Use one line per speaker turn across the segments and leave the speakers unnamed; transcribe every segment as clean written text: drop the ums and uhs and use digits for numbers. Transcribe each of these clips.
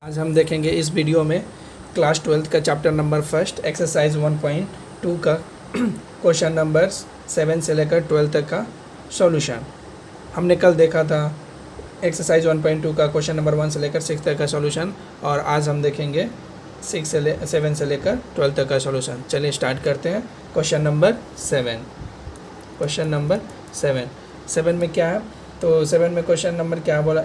आज हम देखेंगे इस वीडियो में क्लास 12th का चैप्टर नंबर फर्स्ट एक्सरसाइज 1.2 का क्वेश्चन नंबर 7 से लेकर 12 तक का सॉल्यूशन। हमने कल देखा था एक्सरसाइज 1.2 का क्वेश्चन नंबर 1 से लेकर 6 तक का सॉल्यूशन, और आज हम देखेंगे 7 से लेकर 12 तक का सॉल्यूशन। चलिए स्टार्ट करते हैं। क्वेश्चन नंबर 7 में क्या है, तो 7 में क्वेश्चन नंबर क्या बोला,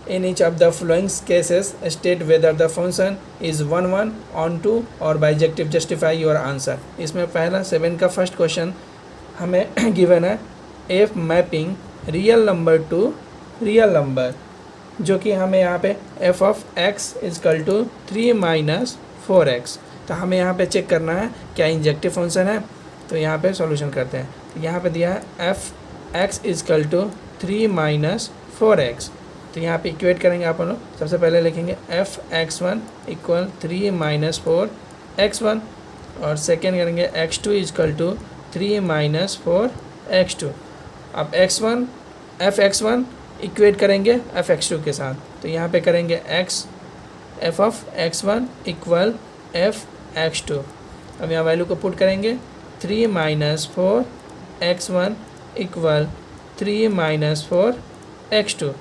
in each of the following cases state whether the function is 1 1 on 2 और bijective justify your answer। इसमें पहला 7 का फर्स्ट क्वेश्चन हमें गिवन है f mapping real number to real number, जो कि हमें यहाँ पे F of x is equal to 3 minus 4x। तो हमें यहाँ पे चेक करना है क्या इंजेक्टिव फंक्शन है, तो यहाँ पे सॉल्यूशन करते हैं। तो यहाँ पे दिया है f x is equal to 3 minus 4x। तो यहाँ पे इक्वेट करेंगे आप लोग। सबसे पहले लिखेंगे F X one equal 3 minus 4x1, और सेकेंड करेंगे x2 is equal to 3 minus 4x2। अब एफ एक्स वन इक्वेट करेंगे एफ एक्स टू के साथ, तो यहाँ पे करेंगे f of x1 equal F x2। अब यहाँ वैल्यू को पुट करेंगे 3 minus 4x1 equal 3 minus 4x2।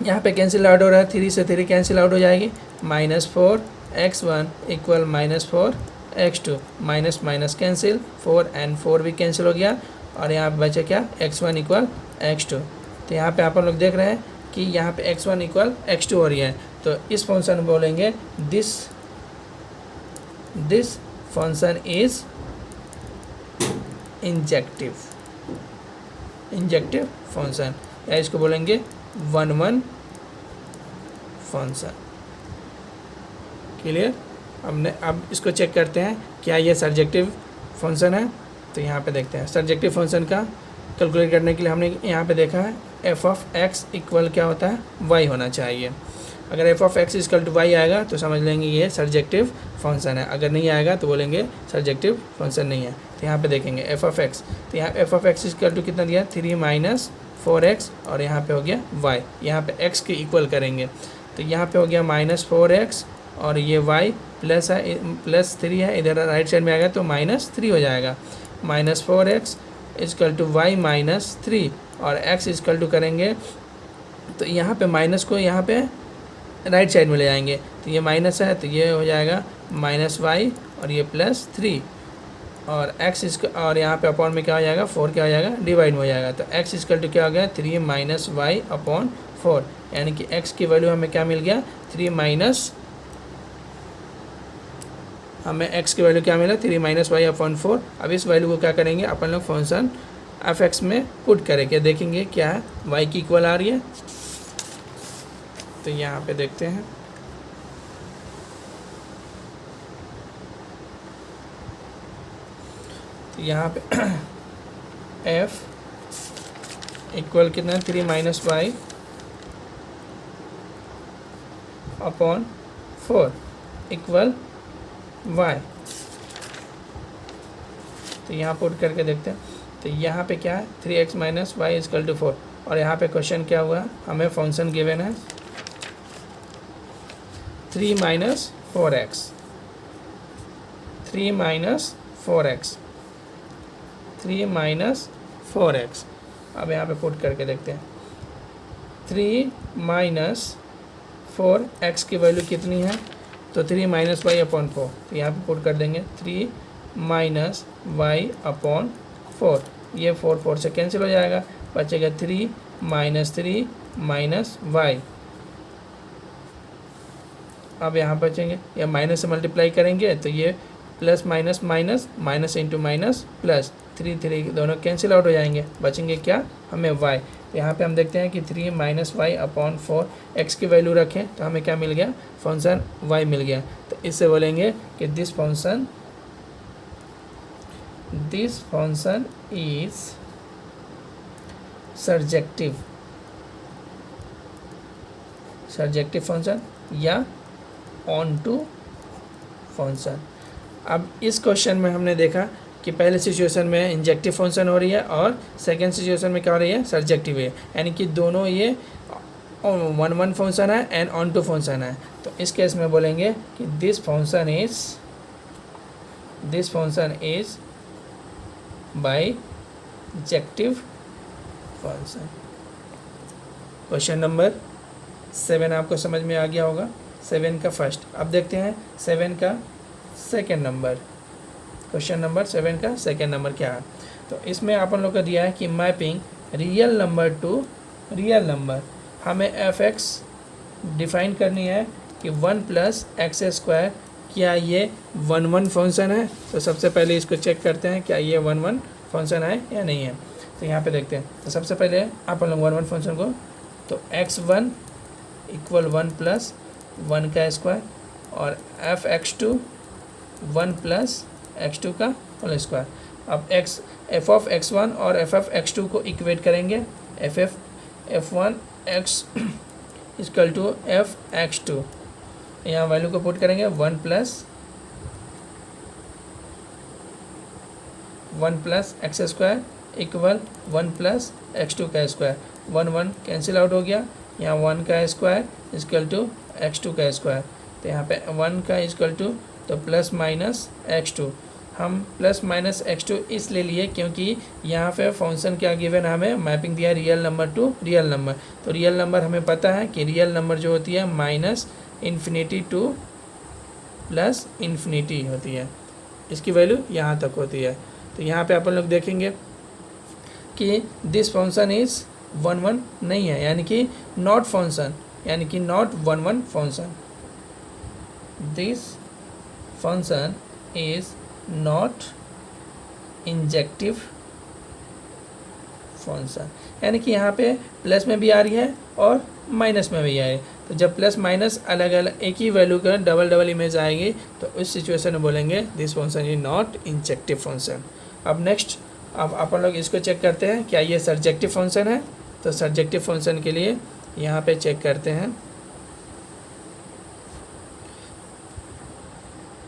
यहाँ पे कैंसिल आउट हो रहा है, 3 से 3 कैंसिल आउट हो जाएगी, minus 4x1 equal minus 4x2। Minus minus cancel, 4 and 4 भी कैंसिल हो गया, और यहाँ पे बचे क्या x1 इक्वल x2। तो यहाँ पे आप लोग देख रहे हैं कि यहाँ पे x1 इक्वल x2 हो रही है। तो इस फंक्शन बोलेंगे this function is injective function, या इसको बोलेंगे 1 1 फंक्शन। क्लियर। अब इसको चेक करते हैं क्या ये सर्जेक्टिव फंक्शन है। तो यहाँ पे देखते हैं सर्जेक्टिव फंक्शन का कैलकुलेट करने के लिए हमने यहाँ पे देखा है एफ ऑफ एक्स इक्वल क्या होता है, वाई होना चाहिए। अगर f of x equal to y आएगा तो समझ लेंगे ये सर्जेक्टिव फंक्शन है, अगर नहीं आएगा तो बोलेंगे सर्जेक्टिव फंक्शन नहीं है। तो यहाँ पे देखेंगे एफ ऑफ एक्स, तो यहाँ f of x equal to कितना दिया, 3 माइनस 4x, और यहाँ पे हो गया y। यहाँ पे x के इक्वल करेंगे, तो यहाँ पे हो गया माइनस 4x, और ये y प्लस है, प्लस 3 है, इधर राइट साइड में आएगा तो माइनस 3 हो जाएगा। Minus 4x is equal to y minus 3, और x इजकल टू करेंगे तो यहाँ पे माइनस को यहाँ पे राइट साइड में ले जाएंगे, तो ये माइनस है तो ये हो जाएगा माइनस y, और ये प्लस 3, और x इसका, और यहाँ पे अपॉन में क्या हो जाएगा, 4 क्या हो जाएगा, डिवाइड में हो जाएगा। तो x इक्वल टू क्या हो गया, 3 माइनस y अपॉन 4, यानी कि x की वैल्यू हमें क्या मिल गया, 3 माइनस, हमें x की वैल्यू क्या मिला, 3 माइनस y अपॉन 4। अब इस वैल्यू को क्या करेंगे अपन लोग फंक्शन एफ एक्स में पुट करेंगे, देखेंगे क्या है, y की इक्वल आ रही है। तो यहाँ पे देखते हैं, तो यहाँ पे f इक्वल कितना, 3 minus y upon 4 equal y। तो यहाँ पुट करके देखते हैं, तो यहाँ पे क्या है, 3x minus Y is equal to 4, और यहाँ पे क्वेश्चन क्या हुआ, हमें फंक्शन गिवन है 3 minus 4x, 3 minus 4x, 3 minus 4x। अब यहाँ पे पुट करके देखते हैं, 3 माइनस 4x की वैल्यू कितनी है, तो 3 माइनस वाई अपॉन 4। तो यहाँ पे पुट कर देंगे 3 माइनस वाई अपॉन 4, ये 4 से कैंसिल हो जाएगा, बचेगा 3 माइनस वाई। अब यहाँ बचेंगे, या माइनस से मल्टीप्लाई करेंगे तो ये plus minus minus, minus into minus plus, 3 दोनों कैंसिल आउट हो जाएंगे, बचेंगे क्या, हमें y। तो यहाँ पे हम देखते हैं कि 3 माइनस वाई अपॉन 4, x की वैल्यू रखें तो हमें क्या मिल गया, फंक्शन y मिल गया। तो इससे बोलेंगे कि this function is surjective function या ऑन टू फंक्शन। अब इस क्वेश्चन में हमने देखा कि पहले सिचुएशन में इंजेक्टिव फंक्शन हो रही है और सेकेंड सिचुएशन में क्या हो रही है, सर्जेक्टिव है, यानी कि दोनों ये वन वन फंक्शन है एंड ऑन टू फंक्शन है। तो इस केस में बोलेंगे कि this function is bijective function. Question number 7 आपको समझ में आ गया होगा, 7 का फर्स्ट। अब देखते हैं 7 का सेकेंड नंबर। क्वेश्चन नंबर 7 का सेकेंड नंबर क्या है। तो इसमें अपन लोग को दिया है कि mapping real number to real number, हमें एफ एक्स डिफाइन करनी है कि 1 + x², क्या ये 1 1 फंक्शन है। तो सबसे पहले इसको चेक करते हैं क्या ये 1 1 फंक्शन है या नहीं है। तो यहाँ पे देखते हैं। तो सबसे पहले अपन लोग 1 1 फंक्शन को, तो x1 = 1 + 1 का स्क्वायर और f(x2) 1 + x2 का होल स्क्वायर। अब f(x1) और f(x2) को इक्वेट करेंगे। f(1) x = f(x2), यहाँ वैल्यू को पुट करेंगे 1 + 1 + x² = 1 + x2 का स्क्वायर। 1 1 कैंसिल आउट हो गया, यहाँ 1 का स्क्वायर = x2 का स्क्वायर। तो यहाँ पे 1 का = तो ±(x2), हम ±(x2) इसलिए लिए क्योंकि यहाँ पे फंक्शन क्या गिवन है, हमें मैपिंग दिया real number to real number. तो रियल नंबर हमें पता है कि रियल नंबर जो होती है -∞ टू +∞ होती है, इसकी वैल्यू यहाँ तक होती है। तो यहाँ पे अपन लोग देखेंगे कि दिस फंक्शन इज़ 1 1 नहीं है, यानी कि नॉट फंक्शन, यानी कि not 1 1 function. This function is not injective function, यानी कि यहाँ पे प्लस में भी आ रही है और माइनस में भी आ रही है। तो जब प्लस माइनस अलग अलग एक ही वैल्यू का डबल डबल इमेज आएगी तो उस सिचुएशन में बोलेंगे this function is not injective function. अब नेक्स्ट, अब अपन लोग इसको चेक करते हैं क्या ये सर्जेक्टिव फंक्शन है। तो सर्जेक्टिव फंक्शन के लिए यहाँ पे चेक करते हैं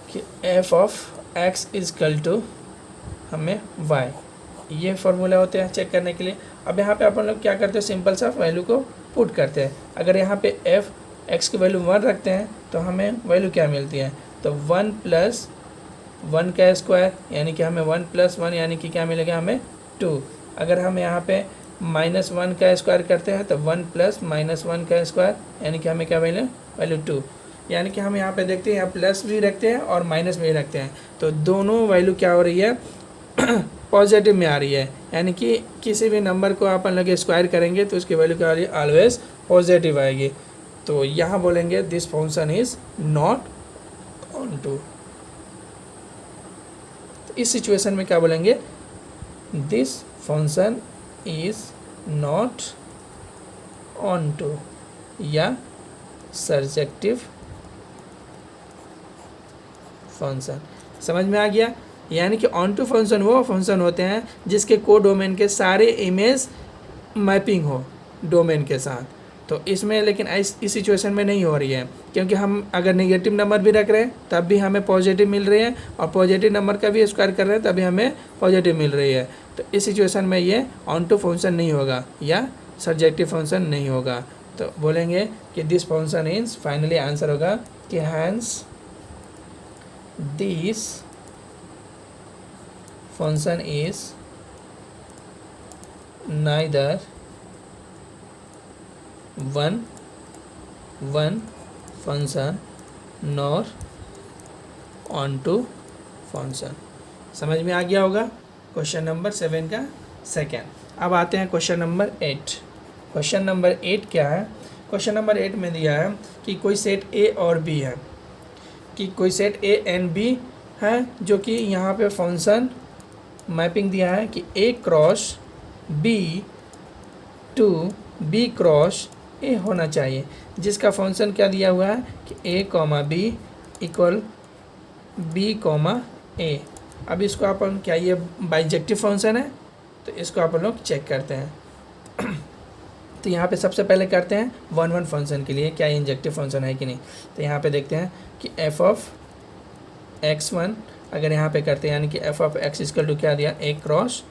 कि f(x) = हमें y, ये फॉर्मूला होते हैं चेक करने के लिए। अब यहाँ पे अपन लोग क्या करते हैं, सिंपल सा वैल्यू को पुट करते हैं। अगर यहाँ पे f(x) की वैल्यू 1 रखते हैं तो हमें वैल्यू क्या मिलती है, तो 1 + 1 का स्क्वायर, यानी कि हमें 1 + 1 यानी कि क्या मिलेगा, हमें 2। अगर हम यहाँ पे -1 का स्क्वायर करते हैं तो 1 + -1 का स्क्वायर, यानी कि हमें क्या वैल्यू 2। यानी कि हम यहाँ पे देखते हैं, यहाँ प्लस भी रखते हैं और माइनस भी रखते हैं, तो दोनों वैल्यू क्या हो रही है पॉजिटिव में आ रही है। यानी कि किसी भी नंबर को अपन लोग स्क्वायर करेंगे तो उसकी वैल्यू क्या आ रही है, ऑलवेज पॉजिटिव आएगी। तो यहाँ बोलेंगे this function is not onto. तो इस सिचुएशन में क्या बोलेंगे, this function is not onto या सर्जेक्टिव फंक्शन। समझ में आ गया। यानी कि ऑन टू फंक्शन वो फंक्शन होते हैं जिसके कोडोमेन के सारे इमेज मैपिंग हो डोमेन के साथ। तो इसमें लेकिन इस सिचुएशन में नहीं हो रही है, क्योंकि हम अगर नेगेटिव नंबर भी रख रहे हैं तब भी हमें पॉजिटिव मिल रही है और पॉजिटिव नंबर का भी स्क्वायर कर रहे हैं तभी हमें पॉजिटिव मिल रही है। तो इस सिचुएशन में ये ऑन टू फंक्शन नहीं होगा या सर्जेक्टिव फंक्शन नहीं होगा। तो बोलेंगे कि this function is, finally answer होगा कि hence this function is neither 1 1 function nor onto function. समझ में आ गया होगा क्वेश्चन नंबर 7 का सेकेंड। अब आते हैं क्वेश्चन नंबर 8। क्वेश्चन नंबर 8 क्या है, क्वेश्चन नंबर 8 में दिया है कि कोई सेट A और B है, कि कोई सेट A एंड B है, जो कि यहाँ पे फंक्शन मैपिंग दिया है कि A cross B to B cross A होना चाहिए, जिसका फंक्शन क्या दिया हुआ है कि A, B = B, A। अब इसको अपन, क्या ये बाइजेक्टिव फंक्शन है, तो इसको अपन लोग चेक करते हैं। तो यहाँ पे सबसे पहले करते हैं 1 1 फंक्शन के लिए क्या इंजेक्टिव फंक्शन है कि नहीं। तो यहाँ पे देखते हैं कि f(x1) अगर यहाँ पे करते हैं, यानी कि f(x) = क्या दिया, A क्रॉस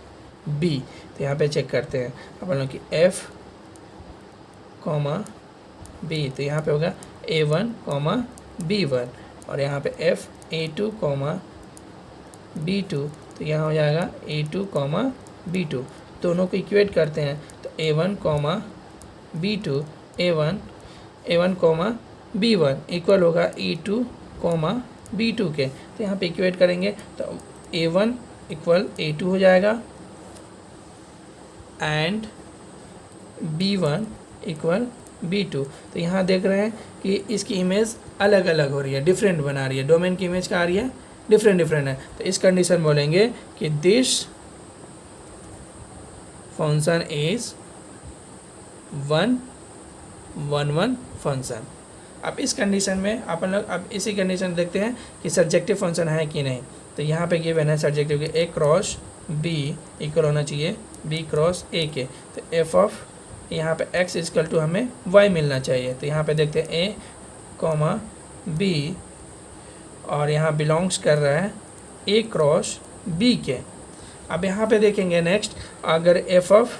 B। तो यहाँ पे चेक करते हैं अपन लोग कि f, बी, तो यहाँ पे होगा A1 कॉमा B1, और यहाँ पे F A2 कॉमा B2, तो यहाँ हो जाएगा A2 कॉमा B2। दोनों को इक्वेट करते हैं तो A1 comma B2 A1 comma B1 equal होगा A2 कॉमा B2 के। तो यहाँ पे इक्वेट करेंगे तो A1 इक्वल A2 हो जाएगा एंड B1 इक्वल B2। तो यहाँ देख रहे हैं कि इसकी इमेज अलग अलग हो रही है, डिफरेंट बना रही है, डोमेन की इमेज क्या आ रही है, डिफरेंट है। तो इस कंडीशन बोलेंगे कि दिस फंक्शन इज 1 फंक्शन। अब इस कंडीशन में अपन लोग अब इसी कंडीशन देखते हैं कि सब्जेक्टिव फंक्शन है कि नहीं। तो यहाँ पे गिवन है सब्जेक्टिव के A क्रॉस B इक्वल होना चाहिए B क्रॉस A के। तो एफ ऑफ यहाँ पे x इक्वल टू हमें y मिलना चाहिए। तो यहाँ पे देखते हैं A कॉमा B और यहाँ बिलोंग्स कर रहा है A क्रॉस B के। अब यहाँ पे देखेंगे नेक्स्ट, अगर एफ ऑफ,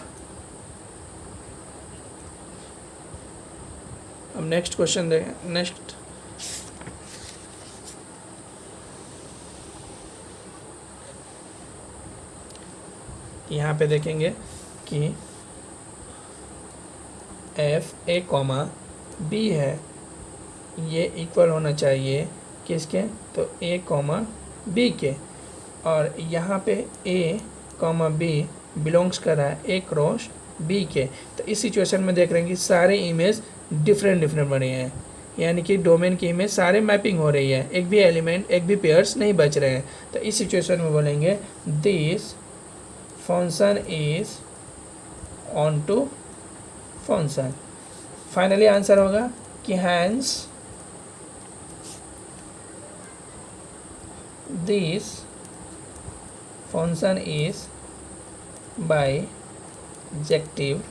अब नेक्स्ट क्वेश्चन देखें, नेक्स्ट यहाँ पे देखेंगे कि एफ A कॉमा B है, ये इक्वल होना चाहिए किसके, तो A कॉमा B के। और यहाँ पे A कॉमा B बिलोंग्स कर रहा है A क्रॉस B के। तो इस सिचुएशन में देख रहे हैं कि सारे इमेज डिफरेंट बने हैं, यानी कि डोमेन की इमेज सारे मैपिंग हो रही है, एक भी एलिमेंट एक भी पेयर्स नहीं बच रहे हैं। तो इस सिचुएशन में बोलेंगे this function is onto function. Finally answer होगा कि hence this function is bijective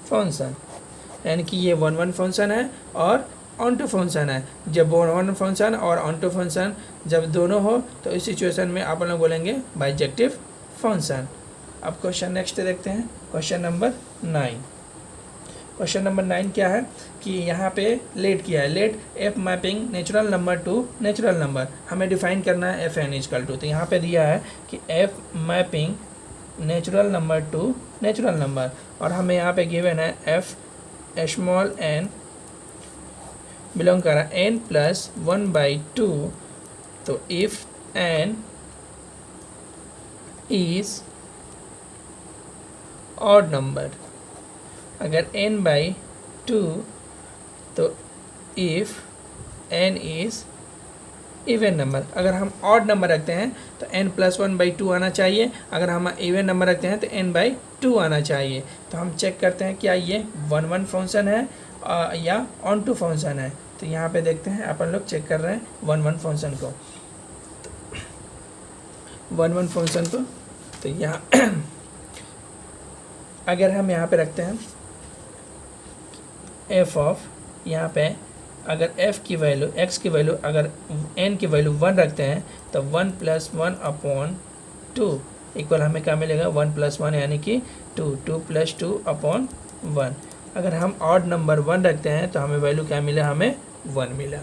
function, यानी कि ये 1 फंक्शन है और ऑन टू फंक्शन है। जब 1 फंक्शन और ऑन टू फंक्शन जब दोनों हो तो इस सिचुएशन में आप लोग बोलेंगे बाइजेक्टिव फंक्शन। अब क्वेश्चन नेक्स्ट देखते हैं, क्वेश्चन नंबर 9। क्वेश्चन नंबर 9 क्या है कि यहाँ पे लेट किया है, let f mapping natural number to natural number, हमें डिफाइन करना है एफ एन इजकल टू। तो यहाँ पे दिया है कि f mapping natural number to natural number, और हमें यहाँ पे गिवन है एफ स्मॉल एन बिलोंग कर रहा है n प्लस 1/2। तो if n is odd number, अगर n/2 तो if n is even number. अगर हम ऑड नंबर रखते हैं तो n प्लस 1/2 आना चाहिए, अगर हम इवन नंबर रखते हैं तो n/2 आना चाहिए। तो हम चेक करते हैं क्या ये 1 फंक्शन है या ऑन टू फंक्शन है। तो यहाँ पे देखते हैं, अपन लोग चेक कर रहे हैं 1 फंक्शन को, 1 फंक्शन को। तो यहाँ अगर हम यहाँ पे रखते हैं एफ ऑफ, यहाँ पे अगर f की वैल्यू x की वैल्यू अगर n की वैल्यू 1 रखते हैं तो 1 + 1/2 इक्वल हमें क्या मिलेगा 1 + 1 यानी कि 2 + 2/1। अगर हम ऑड नंबर 1 रखते हैं तो हमें वैल्यू क्या मिला, हमें 1 मिला।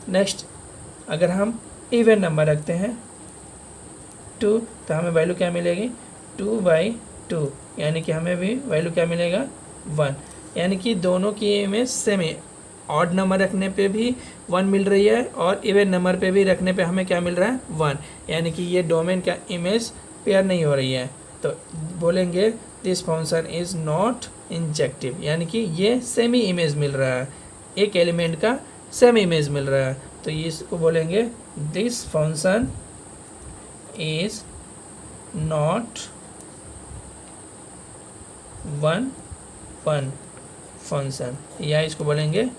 नेक्स्ट अगर हम इवन नंबर रखते हैं 2 तो हमें वैल्यू क्या मिलेगी 2/2 यानी कि हमें भी वैल्यू क्या मिलेगा 1। यानी कि दोनों की इमेज सेम है, ऑड नंबर रखने पे भी 1 मिल रही है और इवन नंबर पे भी रखने पे हमें क्या मिल रहा है 1, यानी कि ये डोमेन का इमेज पेयर नहीं हो रही है। तो बोलेंगे this function is not injective, यानी कि ये सेमी इमेज मिल रहा है, एक एलिमेंट का सेम इमेज मिल रहा है। तो ये इसको बोलेंगे this function is not 1 function, या इसको बोलेंगे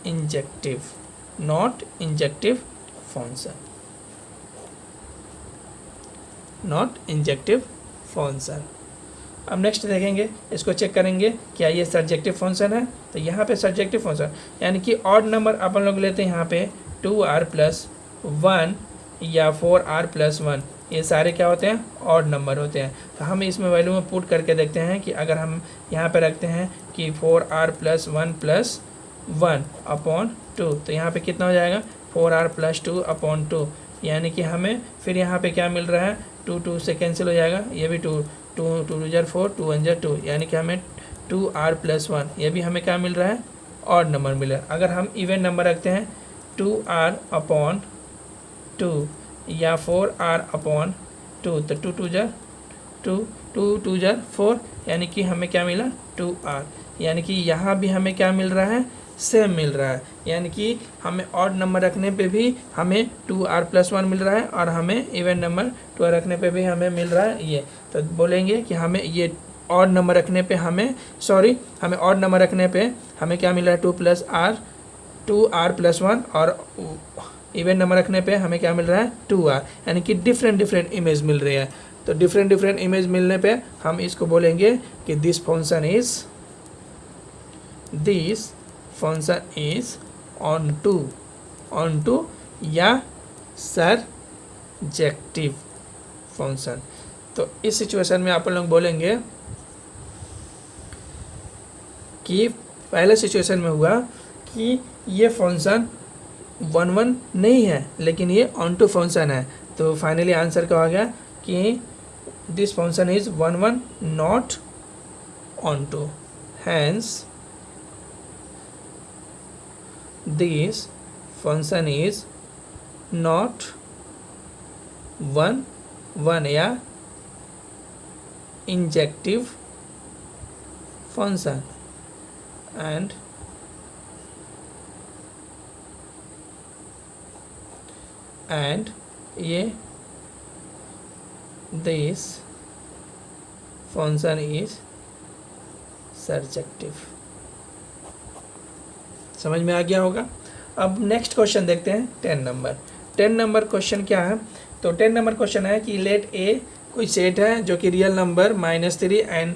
injective, not injective function, not injective function. अब नेक्स्ट देखेंगे, इसको चेक करेंगे क्या ये सब्जेक्टिव फंक्शन है। तो यहाँ पे सब्जेक्टिव फंक्शन यानी कि ऑड नंबर अपन लोग लेते हैं यहाँ पे 2r + 1 या 4r + 1, ये सारे क्या होते हैं, ऑड नंबर होते हैं। तो हम इसमें वैल्यू में पुट करके देखते हैं कि अगर हम यहाँ पे रखते हैं कि 4r + 1 अपॉन 2, तो यहाँ पे कितना हो जाएगा 4r + 2 अपॉन 2, यानी कि हमें फिर यहाँ पे क्या मिल रहा है, 2 से कैंसिल हो जाएगा, ये भी 2 2 जार 4 2 1 जार 2, यानी कि हमें 2r + 1, ये भी हमें क्या मिल रहा है, ऑड नंबर मिल रहा है। अगर हम इवन नंबर रखते हैं 2r अपॉन 2 या 4r अपॉन 2, तो 2 जार 2 2 जार 4, यानी कि हमें क्या मिला 2r, यानी कि यहाँ भी हमें क्या मिल रहा है, सेम मिल रहा है, यानी कि हमें ऑड नंबर रखने पे भी हमें 2r + 1 मिल रहा है और हमें इवन नंबर 2 रखने पे भी हमें मिल रहा है ये। तो बोलेंगे कि हमें ये ऑड नंबर रखने पे हमें ऑड नंबर रखने पे हमें क्या मिल रहा है 2r + 1, और इवन नंबर रखने पे हमें क्या मिल रहा है 2r, यानी कि डिफरेंट इमेज मिल रही है। तो डिफरेंट इमेज मिलने पे हम इसको बोलेंगे कि this function is onto या सरजेक्टिव फंक्शन। तो इस सिचुएशन में आप लोग बोलेंगे कि पहले सिचुएशन में हुआ कि ये फंक्शन 1 नहीं है, लेकिन ये ऑन टू फंक्शन है, तो फाइनली आंसर क्या हो गया कि this function is 1 not onto, hence this function is not 1 या इंजेक्टिव फंक्शन, and ये this function is surjective। समझ में आ गया होगा। अब नेक्स्ट क्वेश्चन देखते हैं 10 नंबर क्वेश्चन क्या है। तो 10 नंबर क्वेश्चन है कि लेट ए कोई सेट है जो कि real number -3 and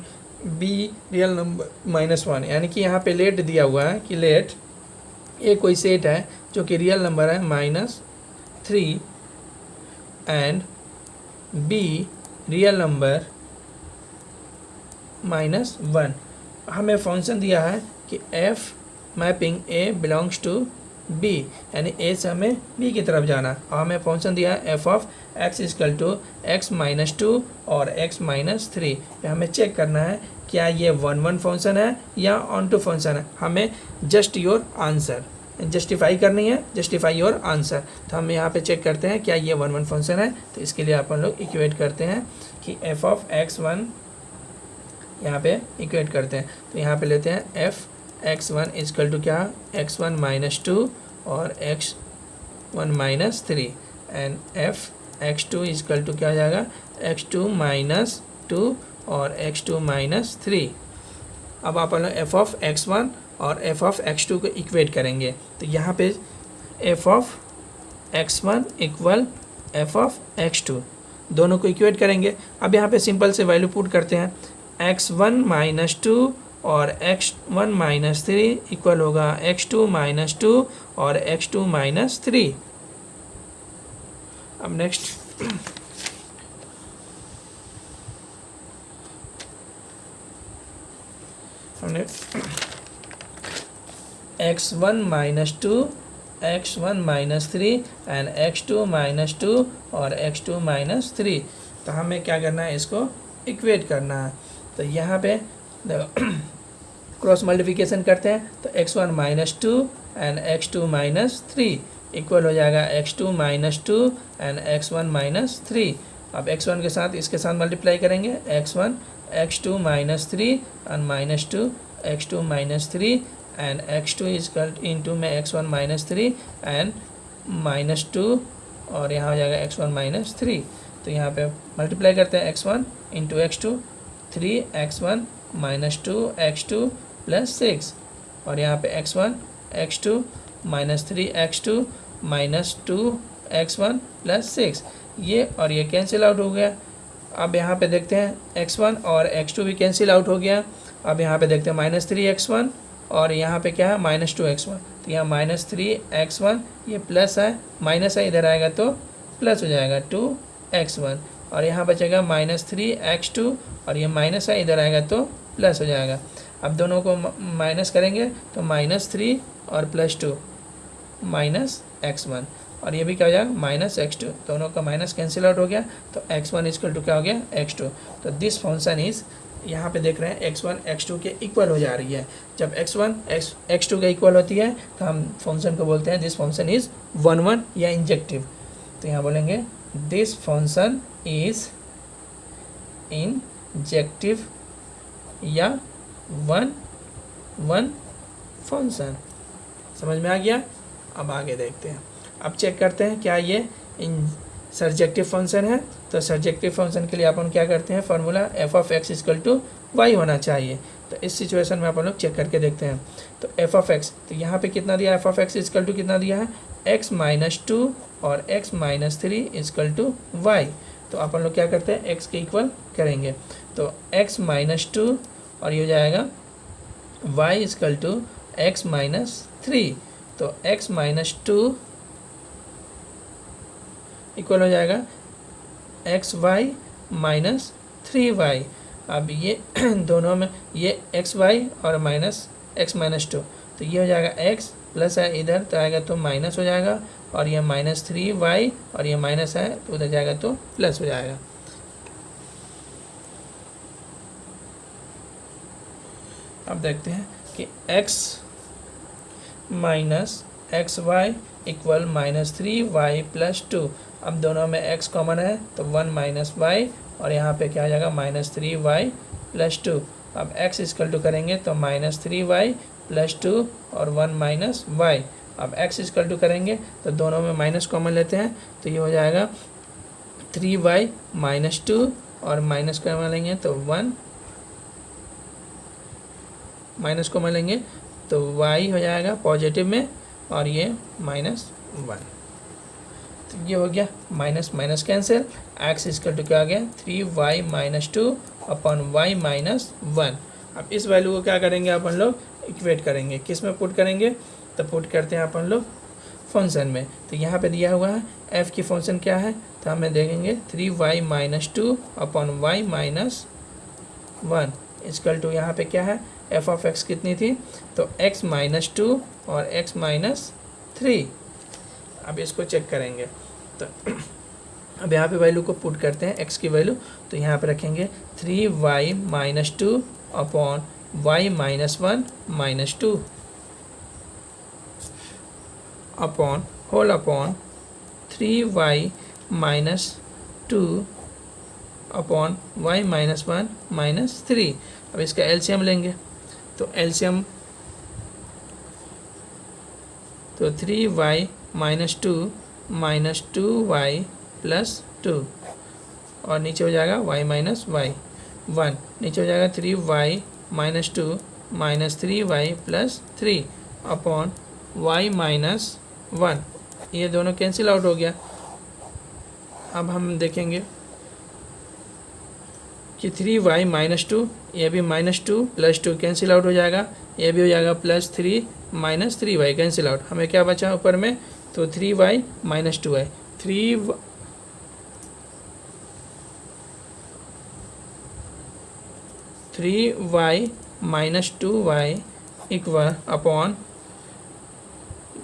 be real number -1, यानी कि यहाँ पे लेट दिया हुआ है कि लेट ए कोई सेट है जो कि रियल नंबर है -3 एंड बी रियल नंबर -1। हमें फंक्शन दिया है कि f mapping A belongs to B, यानी ए से हमें बी की तरफ जाना, और हमें फंक्शन दिया है f of x equal to x - 2 और x - 3। हमें चेक करना है क्या ये 1 फंक्शन है या ऑन टू फंक्शन है। हमें जस्ट योर आंसर जस्टिफाई करनी है, जस्टिफाई योर आंसर। तो हम यहाँ पे चेक करते हैं क्या ये 1 फंक्शन है। तो इसके लिए अपन लोग इक्वेट करते हैं कि एफ ऑफ x1 यहाँ पे इक्वेट करते हैं। तो यहाँ पे लेते हैं एफ x1 इक्वल टू क्या, x1 - 2 और x1 - 3 and F x2 equal to क्या हो जाएगा, x2 - 2 और x2 - 3। अब आप एफ ऑफ x1 और एफ ऑफ x2 को इक्वेट करेंगे। तो यहाँ पे F of x1 equal F of x2 दोनों को इक्वेट करेंगे। अब यहाँ पे सिंपल से वैल्यू पुट करते हैं, x1 - 2 और x1 - 3 इक्वल होगा x2 - 2 और x2 - 3। अब नेक्स्ट हमने x1 - 2 x1 - 3 एंड x2 - 2 और x2 - 3। तो हमें क्या करना है, इसको इक्वेट करना है। तो यहाँ पे क्रॉस मल्टीप्लिकेशन करते हैं, तो x1 - 2 एंड x2 - 3 इक्वल हो जाएगा x2 - 2 एंड x1 - 3। अब x1 के साथ इसके साथ मल्टीप्लाई करेंगे, x1 x2 - 3 and -2 x2 - 3 and x2 equal into में x1 - 3 एंड -2 और यहाँ हो जाएगा x1 - 3। तो यहाँ पे मल्टीप्लाई करते हैं x1 into x2, 3x1 - 2x2 + 6 और यहाँ पे x1 x2 - 3x2 - 2x1 + 6, ये और ये कैंसिल आउट हो गया। अब यहाँ पे देखते हैं x1 और x2 भी कैंसिल आउट हो गया। अब यहाँ पे देखते हैं -3x1 और यहाँ पे क्या है -2x1। तो यहाँ -3x1 ये प्लस है, माइनस है, इधर आएगा तो प्लस हो जाएगा 2 x1 और यहाँ बचेगा -3x2 और ये माइनस है, इधर आएगा तो प्लस हो जाएगा। अब दोनों को माइनस करेंगे तो -3 और +2 -x1 और ये भी क्या हो जाएगा -x2, दोनों का माइनस कैंसिल आउट हो गया तो x1 इक्वल टू क्या हो गया x2। तो दिस फंक्शन इज, यहाँ पे देख रहे हैं x1 x2 के इक्वल हो जा रही है। जब x1 x2 के इक्वल होती है तो हम फंक्शन को बोलते हैं दिस फंक्शन इज 1 या इंजेक्टिव। तो यहाँ बोलेंगे दिस फंक्शन इज इंजेक्टिव या 1 फंक्शन। समझ में आ गया। अब आगे देखते हैं, अब चेक करते हैं क्या ये सर्जेक्टिव फंक्शन है। तो सर्जेक्टिव फंक्शन के लिए अपन क्या करते हैं, फार्मूला f(x) = y होना चाहिए। तो इस सिचुएशन में अपन लोग चेक करके देखते हैं। तो f(x), तो यहाँ पे कितना दिया है, f(x) = कितना दिया है, x - 2 और x - 3 = y। तो अपन लोग क्या करते हैं, x के इक्वल करेंगे। तो x - 2 और ये हो जाएगा y = x - 3। तो x - 2 इक्वल हो जाएगा xy - 3y। अब ये दोनों में ये xy और x - 2, तो ये हो जाएगा x प्लस है इधर तो आएगा तो माइनस हो जाएगा और ये -3y और ये माइनस है तो उधर जाएगा तो प्लस हो जाएगा। अब देखते हैं कि x - xy = -3y + 2। अब दोनों में x कॉमन है तो 1 - y और यहाँ पे क्या आ जाएगा -3y + 2। अब x = करेंगे तो -3y + 2 और 1 - y। अब x = करेंगे तो दोनों में माइनस कॉमन लेते हैं तो ये हो जाएगा 3y - 2 और माइनस कॉमन लेंगे तो 1 माइनस कॉमन लेंगे तो y हो जाएगा पॉजिटिव में और ये -1। तो ये हो गया माइनस माइनस कैंसिल, x = क्या आ गया 3y - 2 अपॉन y - 1। अब इस वैल्यू को क्या करेंगे अपन लोग, इक्वेट करेंगे। किस में पुट करेंगे, तो पुट करते हैं अपन लोग फंक्शन में। तो यहाँ पे दिया हुआ है f की फंक्शन क्या है, तो हमें देखेंगे 3y - 2 upon y - 1 equal to यहाँ पे क्या है, f(x) कितनी थी, तो x - 2 और x - 3। अब इसको चेक करेंगे तो अब यहाँ पे वैल्यू को पुट करते हैं x की वैल्यू। तो यहाँ पे रखेंगे 3y - 2 upon y - 1 - 2 upon whole upon 3y - 2 upon y - 1 - 3। अब इसका एलसीएम लेंगे तो एलसीएम तो 3y - 2 - 2y + 2 और नीचे हो जाएगा y - y 1, नीचे हो जाएगा 3y - 2 - 3y + 3 अपॉन y - 1। ये दोनों कैंसिल आउट हो गया। अब हम देखेंगे कि 3y - 2, ये भी -2 + 2 कैंसिल आउट हो जाएगा, ये भी हो जाएगा +3 - 3y कैंसिल आउट। हमें क्या बचा ऊपर में, तो 3y - 2y 3y - 2y equal upon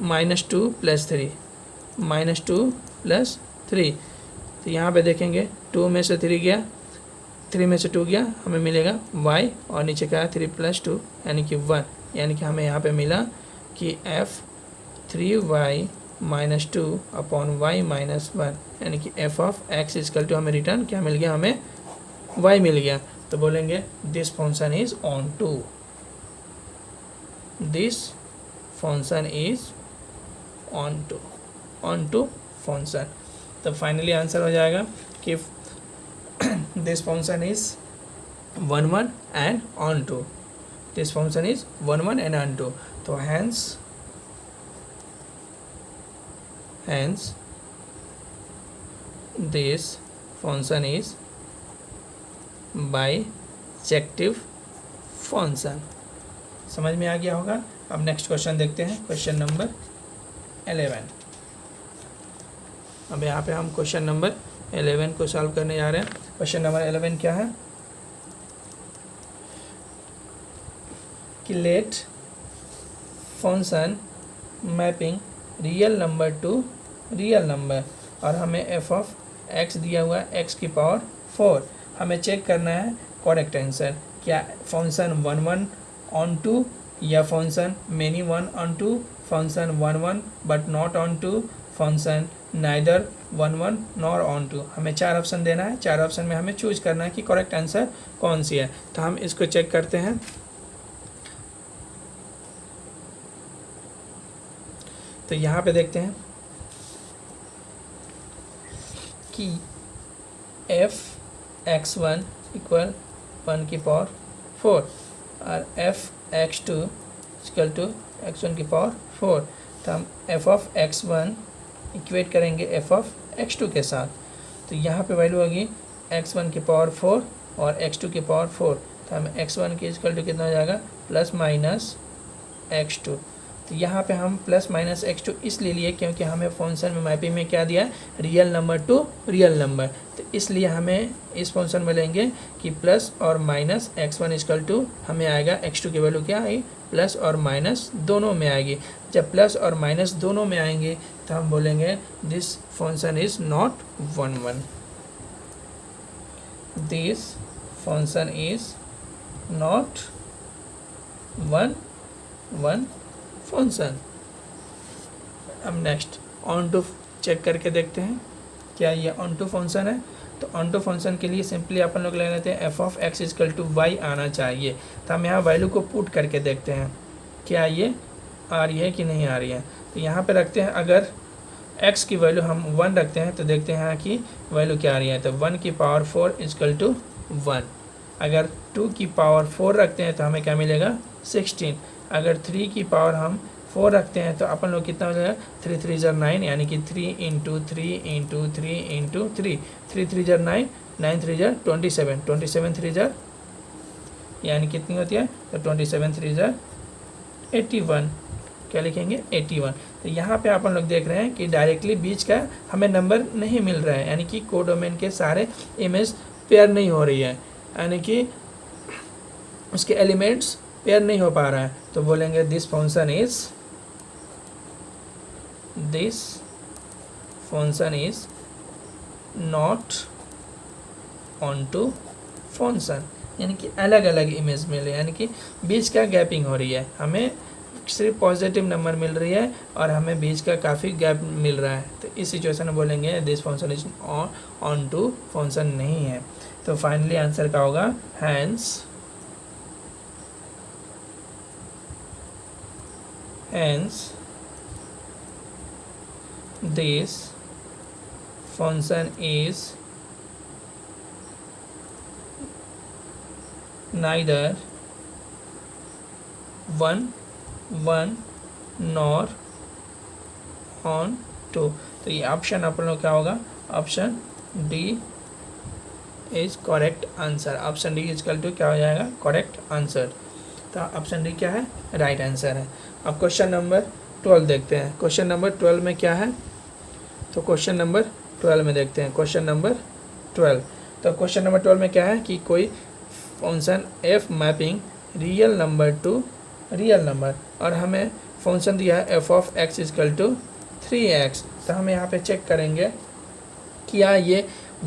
-2 + 3 -2 + 3। तो यहाँ पे देखेंगे 2 में से 3 गया, 3 में से 2 गया, हमें मिलेगा y और नीचे क्या है 3 + 2 यानी कि 1। यानी कि हमें यहाँ पे मिला कि f 3y - 2 अपॉन y - 1 यानी कि f(x) = हमें रिटर्न क्या मिल गया, हमें y मिल गया। तो बोलेंगे this function is onto, this function is onto function. तो फाइनली आंसर हो जाएगा कि this function is 1 and onto, this function is 1 and onto. तो hence this function is bijective function. समझ में आ गया होगा। अब नेक्स्ट क्वेश्चन देखते हैं, क्वेश्चन नंबर 11। अब यहाँ पे हम क्वेश्चन नंबर 11 को सॉल्व करने जा रहे हैं। क्वेश्चन नंबर 11 क्या है कि let function mapping real number to real number, और हमें एफ ऑफ एक्स दिया हुआ है एक्स की पावर 4। हमें चेक करना है करेक्ट आंसर, क्या फंक्शन 1 1 ऑन टू या function many 1 onto, function 1 1 but not onto, function neither 1 1 nor onto. हमें 4 ऑप्शन देना है, 4 ऑप्शन में हमें चूज करना है कि करेक्ट आंसर कौन सी है। तो हम इसको चेक करते हैं। तो यहाँ पे देखते हैं कि एफ एक्स वन इक्वल 1 की पावर 4 और f x two equal to x one की पावर 4। तो हम f of x one equate करेंगे एफ ऑफ एक्स टू के साथ। तो यहाँ पे वैल्यू होगी एक्स वन की पावर 4 और एक्स टू की पावर 4। तो हम एक्स वन की इक्वल टू कितना हो जाएगा प्लस माइनस एक्स टू। तो यहाँ पे हम प्लस माइनस एक्स टू इसलिए लिए क्योंकि हमें फंक्शन में मैपिंग में क्या दिया है real number to real number. तो इसलिए हमें इस फंक्शन में लेंगे कि प्लस और minus x one equal to हमें आएगा एक्स टू की वैल्यू क्या आएगी प्लस और माइनस दोनों में आएगी। जब प्लस और माइनस दोनों में आएंगे तो हम बोलेंगे this function is not 1 1, this function is not 1 1 function. अब नेक्स्ट ऑन टू चेक करके देखते हैं क्या ये ऑन टू फंक्शन है। तो ऑन टू फंक्शन के लिए सिंपली अपन लोग ले लेते हैं f of x equal to y आना चाहिए। तो हम यहाँ वैल्यू को पुट करके देखते हैं क्या ये आ रही है कि नहीं आ रही है। तो यहाँ पे रखते हैं, अगर x की वैल्यू हम 1 रखते हैं तो देखते हैं कि वैल्यू क्या आ रही है। तो 1 की पावर 4 इक्वल टू 1। अगर 2 की पावर 4 रखते हैं तो हमें क्या मिलेगा 16। अगर 3 की पावर हम 4 रखते हैं तो अपन लोग कितना हो जाएगा 3 3 ज़र 9, यानी कि 3 इंटू 3 इंटू 3 इंटू 3, 3 3 ज़र 9, 9 3 ज़र 27, 27 3 ज़र यानी कितनी होती है तो 27 3 ज़र 81, क्या लिखेंगे 81। तो यहाँ पे अपन लोग देख रहे हैं कि डायरेक्टली बीच का हमें नंबर नहीं मिल रहा है, यानी कि कोडोमेन के सारे इमेज पेयर नहीं हो रही है, यानी कि उसके एलिमेंट्स पेयर नहीं हो पा रहा है। तो बोलेंगे this function is not onto function, यानी कि अलग अलग इमेज मिल रही है, यानी कि बीच का गैपिंग हो रही है। हमें सिर्फ पॉजिटिव नंबर मिल रही है और हमें बीच का काफ़ी गैप मिल रहा है। तो इस सिचुएशन में बोलेंगे this function is onto function नहीं है। तो फाइनली आंसर क्या होगा hence this function is neither 1 1 nor on 2। तो ये ऑप्शन अपन लोग क्या होगा option D is correct answer. Option D is equal to क्या हो जाएगा करेक्ट आंसर। तो ऑप्शन डी क्या है राइट आंसर है। अब क्वेश्चन नंबर 12 देखते हैं। क्वेश्चन नंबर 12 में क्या है, तो क्वेश्चन नंबर 12 में देखते हैं। क्वेश्चन नंबर 12, तो क्वेश्चन नंबर 12 में क्या है कि कोई function f mapping real number to real number, और हमें फंक्शन दिया है f of x equal to 3x। तो हम यहाँ पे चेक करेंगे क्या ये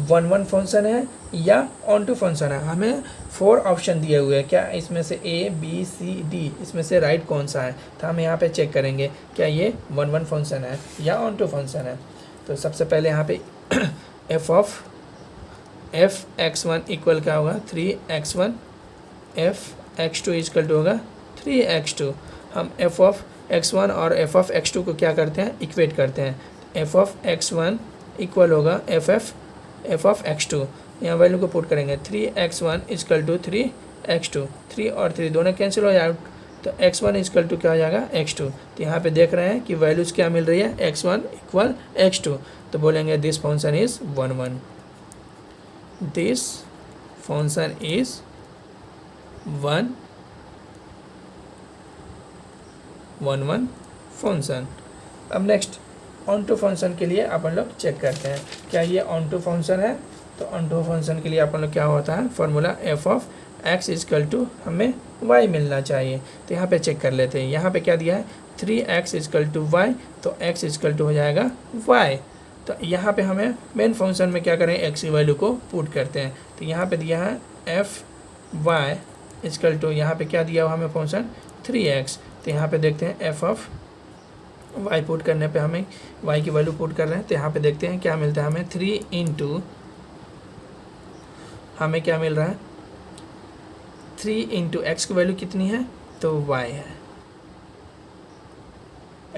1 1 फंक्शन है या ऑन टू फंक्शन है। हमें 4 ऑप्शन दिए हुए हैं, क्या इसमें से ए बी सी डी इसमें से राइट कौन सा है। तो हम यहाँ पे चेक करेंगे क्या ये 1 1 फंक्शन है या ऑन टू फंक्शन है। तो सबसे पहले यहाँ पे F of F X one equal क्या होगा 3x1, F x two equal two होगा 3x2। हम एफ ऑफ x1 और एफ ऑफ x2 को क्या करते हैं इक्वेट करते हैं। एफ ऑफ x1 इक्वल होगा एफ ऑफ x2, यहाँ वैल्यू को पुट करेंगे 3x1 इक्वल टू 3x2, 3 और 3 दोनों कैंसिल हो जाए तो x1 इक्वल टू क्या हो जाएगा x2। तो यहाँ पे देख रहे हैं कि वैल्यूज़ क्या मिल रही है x1 इक्वल x2। तो बोलेंगे this function is 1 1, this function is 1 1 function. अब नेक्स्ट ऑन टू फंक्शन के लिए अपन लोग चेक करते हैं क्या ये ऑन टू फंक्शन है। तो ऑन टू फंक्शन के लिए अपन लोग क्या होता है, formula F of x is equal two हमें वाई मिलना चाहिए। तो यहाँ पे चेक कर लेते हैं, यहाँ पे क्या दिया है 3x इजकल टू वाई, तो x इजकल टू हो जाएगा y। तो यहाँ पे हमें मेन फंक्शन में क्या करें, x की वैल्यू को पुट करते हैं। तो यहाँ पे दिया है एफ वाई इजकल टू, यहाँ पे क्या दिया हुआ हमें फंक्शन 3x। तो यहाँ पे देखते हैं एफ ऑफ y पुट करने पे हमें y की वैल्यू पुट कर रहे हैं। तो यहाँ पे देखते हैं क्या मिलता है हमें 3 इंटू, हमें क्या मिल रहा है 3 इंटू एक्स की वैल्यू कितनी है, तो y है।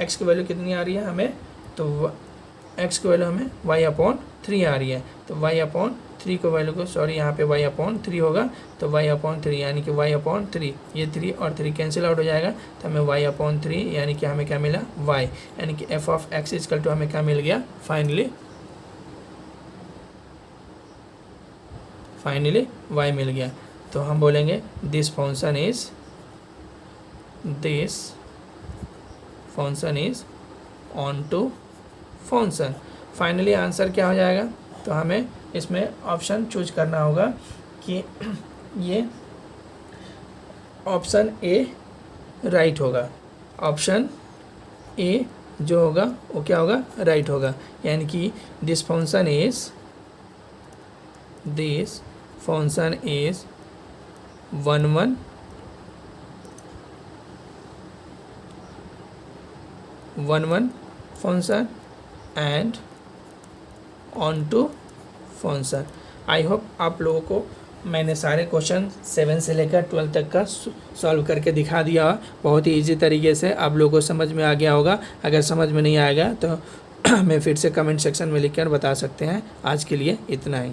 x की वैल्यू कितनी आ रही है हमें, तो x की वैल्यू हमें y अपॉन 3 आ रही है। तो y अपॉन 3 को वैल्यू को, सॉरी यहाँ पे y अपॉन 3 होगा, तो y अपॉन 3 यानी कि y अपॉन 3, ये 3 और 3 कैंसिल आउट हो जाएगा। तो हमें y अपॉन 3 यानी कि हमें क्या मिला y, यानी कि f of x equal two हमें क्या मिल गया, फाइनली y मिल गया। तो हम बोलेंगे this function is onto function. Finally answer क्या हो जाएगा, तो हमें इसमें ऑप्शन चूज करना होगा कि ये ऑप्शन ए राइट होगा, ऑप्शन ए जो होगा वो क्या होगा, राइट होगा। यानी कि this function is 1 function and onto function. I hope आप लोगों को मैंने सारे क्वेश्चन 7 से लेकर 12 तक का सॉल्व करके दिखा दिया। बहुत ही इजी तरीके से आप लोगों को समझ में आ गया होगा। अगर समझ में नहीं आएगा तो हमें फिर से कमेंट सेक्शन में लिखकर बता सकते हैं। आज के लिए इतना ही।